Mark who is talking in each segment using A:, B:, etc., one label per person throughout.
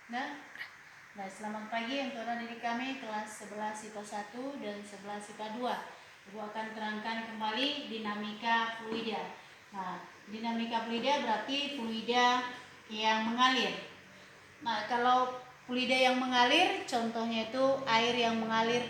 A: Nah, selamat pagi untuk adik kami kelas 11 IPA 1 dan 11 IPA 2. Ibu akan terangkan kembali dinamika fluida. Nah, dinamika fluida berarti fluida yang mengalir. Nah, kalau fluida yang mengalir, contohnya itu air yang mengalir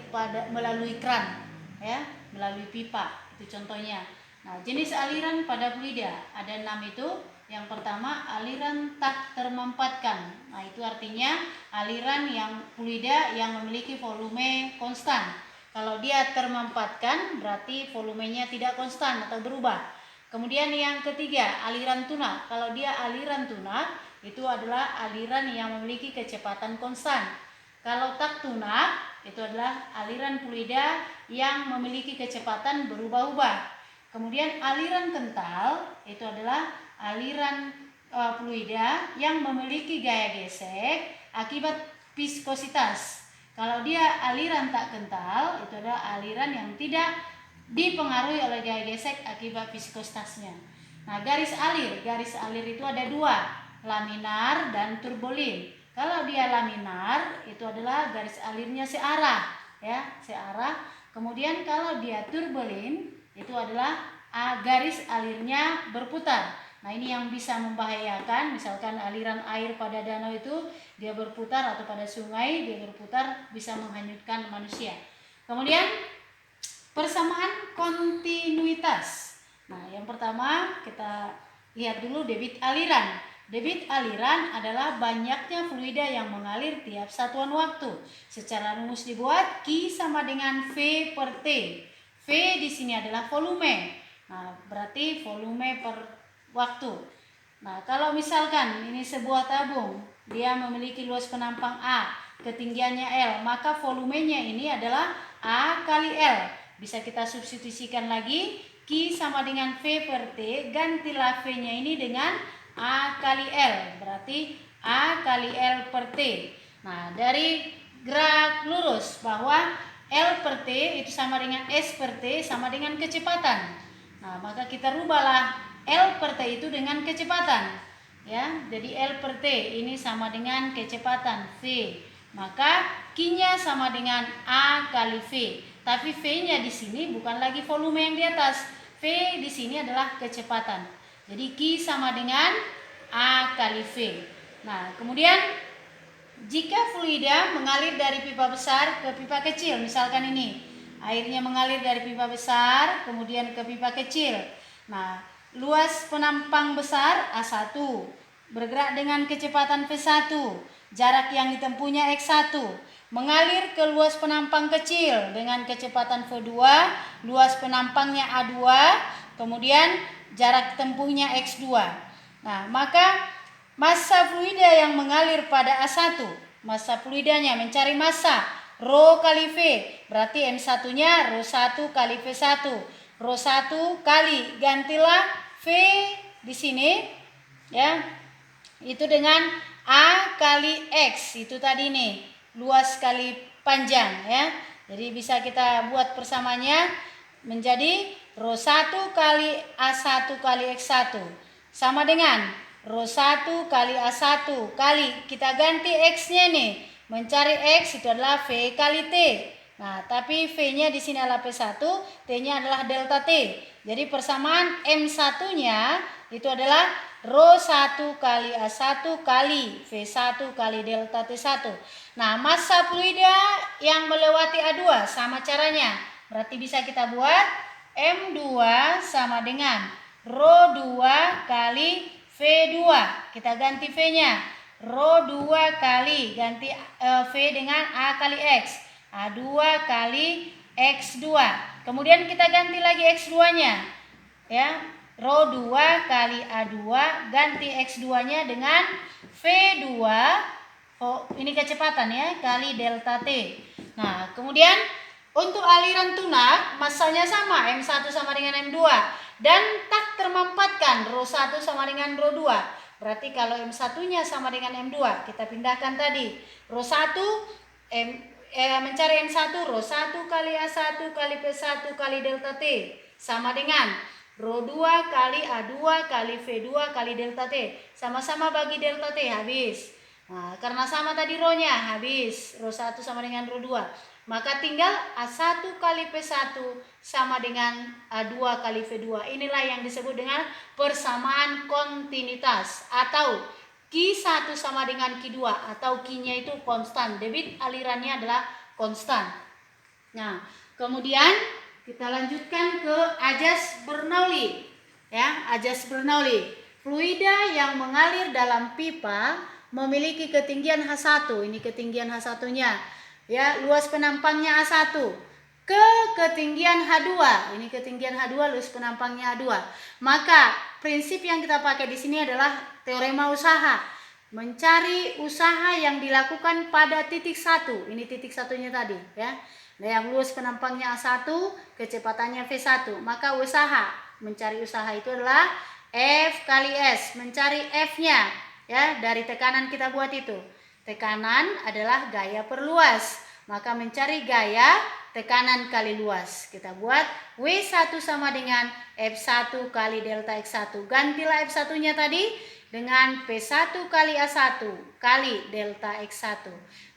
A: melalui kran, ya, melalui pipa. Itu contohnya. Nah, jenis aliran pada fluida ada 6 itu. Yang pertama, aliran tak termampatkan. Nah, itu artinya aliran yang fluida yang memiliki volume konstan. Kalau dia termampatkan, berarti volumenya tidak konstan atau berubah. Kemudian yang ketiga, aliran tunak. Kalau dia aliran tunak, itu adalah aliran yang memiliki kecepatan konstan. Kalau tak tunak, itu adalah aliran fluida yang memiliki kecepatan berubah-ubah. Kemudian aliran kental itu adalah aliran fluida yang memiliki gaya gesek akibat viskositas. Kalau dia aliran tak kental, itu adalah aliran yang tidak dipengaruhi oleh gaya gesek akibat viskositasnya. Nah, garis alir itu ada dua, laminar dan turbolin. Kalau dia laminar, itu adalah garis alirnya searah, ya, searah. Kemudian kalau dia turbolin, itu adalah garis alirnya berputar. Nah, ini yang bisa membahayakan, misalkan aliran air pada danau itu dia berputar, atau pada sungai dia berputar, bisa menghanyutkan manusia. Kemudian persamaan kontinuitas. Nah, yang pertama kita lihat dulu debit aliran. Debit aliran adalah banyaknya fluida yang mengalir tiap satuan waktu. Secara rumus dibuat Q sama dengan V per T. V di sini adalah volume. Nah, berarti volume per waktu. Nah, kalau misalkan ini sebuah tabung, dia memiliki luas penampang A, ketinggiannya L, maka volumenya ini adalah A kali L. Bisa kita substitusikan lagi, Q sama dengan V per T, gantilah V-nya ini dengan A kali L, berarti A kali L per T. Nah, dari gerak lurus bahwa L per T itu sama dengan S per T sama dengan kecepatan. Nah, maka kita rubahlah L per T itu dengan kecepatan. Ya, jadi L per T ini sama dengan kecepatan V. Maka Q-nya sama dengan A kali V. Tapi V-nya di sini bukan lagi volume yang di atas. V di sini adalah kecepatan. Jadi Q sama dengan A kali V. Nah, kemudian jika fluida mengalir dari pipa besar ke pipa kecil, misalkan ini, airnya mengalir dari pipa besar kemudian ke pipa kecil. Nah, luas penampang besar A1, bergerak dengan kecepatan V1, jarak yang ditempuhnya X1, mengalir ke luas penampang kecil dengan kecepatan V2, luas penampangnya A2, kemudian jarak tempuhnya X2. Nah, maka massa fluida yang mengalir pada A1, massa fluidanya mencari massa Rho kali V, berarti M1-nya Rho1 kali V1. Rho1 kali, gantilah V di sini, ya, itu dengan A kali X, itu tadi nih, luas kali panjang, ya. Jadi bisa kita buat persamanya menjadi Rho1 kali A1 kali X1 sama dengan Rho1 kali A1 kali, kita ganti X-nya nih, mencari X itu adalah V kali T. Nah, tapi V-nya di sini adalah P1, T-nya adalah delta T. Jadi persamaan M1-nya itu adalah Rho1 kali A1 kali V1 kali delta T1. Nah, massa fluida yang melewati A2 sama caranya. Berarti bisa kita buat M2 sama dengan Rho2 kali V2. Kita ganti V-nya. Rho2 kali, ganti V dengan A kali X. A2 kali X2. Kemudian kita ganti lagi X2-nya. Ya, Rho2 kali A2, ganti X2-nya dengan V2. Oh, ini kecepatan ya, kali delta T. Nah, kemudian untuk aliran tunak, massanya sama, M1 sama dengan M2. Dan tak termampatkan, Rho1 sama dengan Rho2. Berarti kalau M1-nya sama dengan M2, kita pindahkan tadi. Rho1, mencari M1, Rho1 kali A1 kali P1 kali delta T. Sama dengan Rho2 kali A2 kali V2 kali delta T. Sama-sama bagi delta T, habis. Nah, karena sama tadi rho-nya habis, rho 1 sama dengan rho 2. Maka tinggal A1 kali P1 sama dengan A2 kali V2. Inilah yang disebut dengan persamaan kontinuitas atau Q1 sama dengan Q2 atau Q-nya itu konstan. Debit alirannya adalah konstan. Nah, kemudian kita lanjutkan ke ajas Bernoulli. Ya, ajas Bernoulli. Fluida yang mengalir dalam pipa memiliki ketinggian H1. Ini ketinggian H1-nya. Ya, luas penampangnya A1. Ke ketinggian H2. Ini ketinggian H2, luas penampangnya H2. Maka prinsip yang kita pakai di sini adalah teorema usaha. Mencari usaha yang dilakukan pada titik 1. Ini titik satunya tadi, ya. Nah, yang luas penampangnya A1, kecepatannya V1. Maka usaha, mencari usaha itu adalah F kali S. Mencari F-nya, ya, dari tekanan kita buat itu. Tekanan adalah gaya per luas. Maka mencari gaya tekanan kali luas. Kita buat W1 sama dengan F1 kali delta X1. Gantilah F1-nya tadi dengan P1 kali A1 kali delta X1.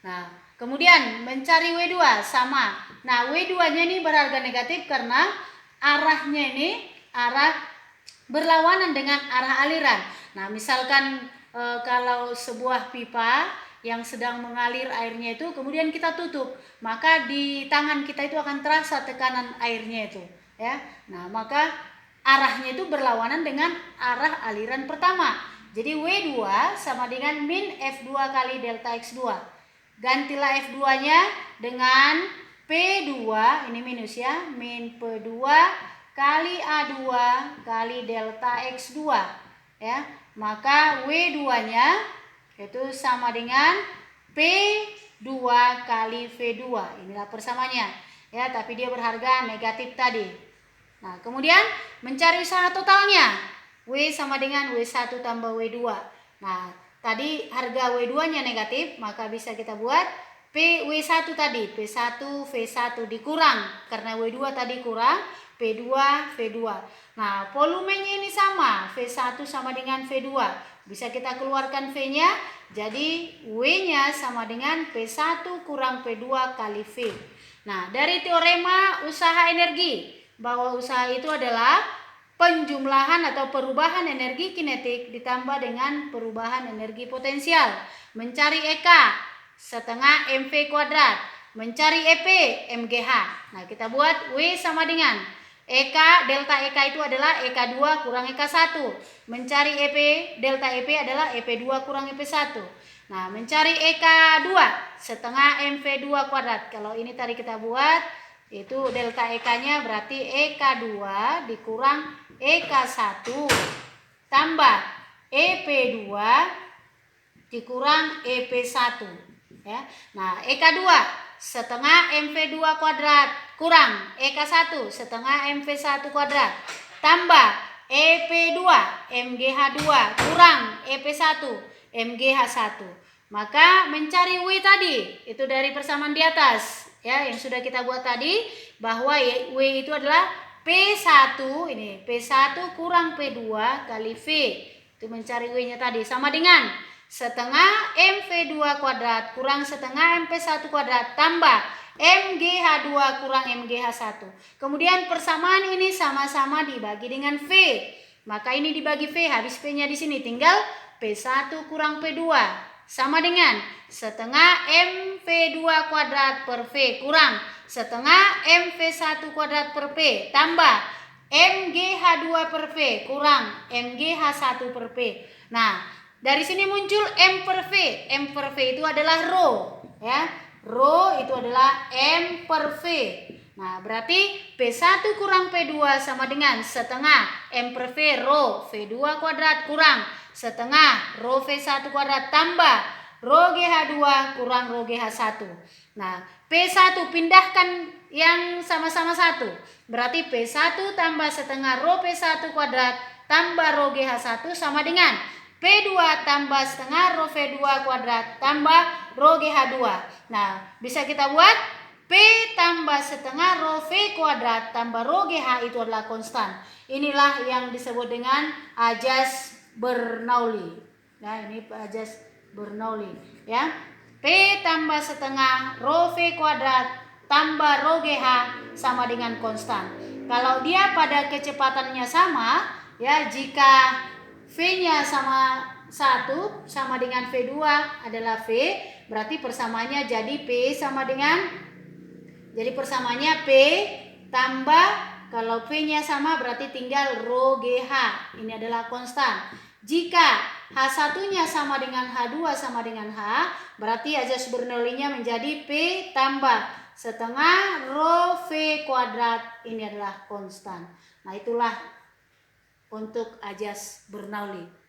A: Nah, kemudian mencari W2 sama. Nah, W2-nya ini berharga negatif karena arahnya ini arah berlawanan dengan arah aliran. Nah, misalkan kalau sebuah pipa yang sedang mengalir airnya itu kemudian kita tutup, maka di tangan kita itu akan terasa tekanan airnya itu, ya. Nah, maka arahnya itu berlawanan dengan arah aliran pertama. Jadi W2 sama dengan min F2 kali delta X2. Gantilah F2-nya dengan P2, ini minus ya, min P2 kali A2 kali delta X2, ya. Maka W2-nya itu sama dengan P2 kali V2. Inilah persamaannya, ya, tapi dia berharga negatif tadi. Nah, kemudian mencari usaha totalnya. W sama dengan W1 tambah W2. Nah, tadi harga W2-nya negatif, maka bisa kita buat W1 tadi, P1 V1 dikurang karena W2 tadi kurang, P2 V2. Nah, volumenya ini sama, V1 sama dengan V2. Bisa kita keluarkan V-nya, jadi W-nya sama dengan P1 kurang P2 kali V. Nah, dari teorema usaha energi, bahwa usaha itu adalah penjumlahan atau perubahan energi kinetik ditambah dengan perubahan energi potensial. Mencari EK setengah MV kuadrat, mencari EP MGH. Nah, kita buat W sama dengan EK, delta EK itu adalah EK2 kurang EK1. Mencari EP, delta EP adalah EP2 kurang EP1. Nah, mencari EK2 setengah MV2 kuadrat. Kalau ini tadi kita buat, itu delta EK-nya berarti EK2 dikurang EK1 tambah EP2 dikurang EP1, ya. Nah, EK2 setengah MV2 kuadrat kurang EK1 setengah MV1 kuadrat tambah EP2 MGH2 kurang EP1 MGH1. Maka mencari W tadi itu dari persamaan di atas, ya, yang sudah kita buat tadi, bahwa W itu adalah P1, ini P1 kurang P2 kali V. Itu mencari W-nya tadi sama dengan setengah MV2 kuadrat kurang setengah MP1 kuadrat tambah MGH2 kurang MGH1. Kemudian persamaan ini sama-sama dibagi dengan V. Maka ini dibagi V, habis V-nya di sini, tinggal P1 kurang P2 sama dengan setengah MV2 kuadrat per V kurang setengah MV1 kuadrat per V tambah MGH2 per V kurang MGH1 per V. Nah, dari sini muncul M per V. M per V itu adalah rho, ya. Rho itu adalah M per V. Nah, berarti P1 kurang P2 sama dengan setengah M per V rho V2 kuadrat kurang setengah rho V1 kuadrat tambah rho GH2 kurang rho GH1. Nah, P1 pindahkan yang sama-sama 1. Berarti P1 tambah setengah rho P1 kuadrat tambah rho GH1 sama dengan P2 tambah setengah rho V2 kuadrat tambah rho GH2. Nah, bisa kita buat P tambah setengah rho V kuadrat tambah rho GH itu adalah konstan. Inilah yang disebut dengan ajas Bernoulli. Nah, ini ajas Bernoulli ya. P tambah setengah rho V kuadrat tambah rho GH sama dengan konstan. Kalau dia pada kecepatannya sama ya, jika V-nya sama 1 sama dengan V2 adalah V, berarti persamaannya jadi P sama dengan, jadi persamaannya P tambah, kalau V-nya sama berarti tinggal rho GH, ini adalah konstan. Jika H1-nya sama dengan H2 sama dengan H, berarti ajas Bernoulli-nya menjadi P tambah setengah rho V kuadrat, ini adalah konstan. Nah, itulah untuk ajas Bernoulli.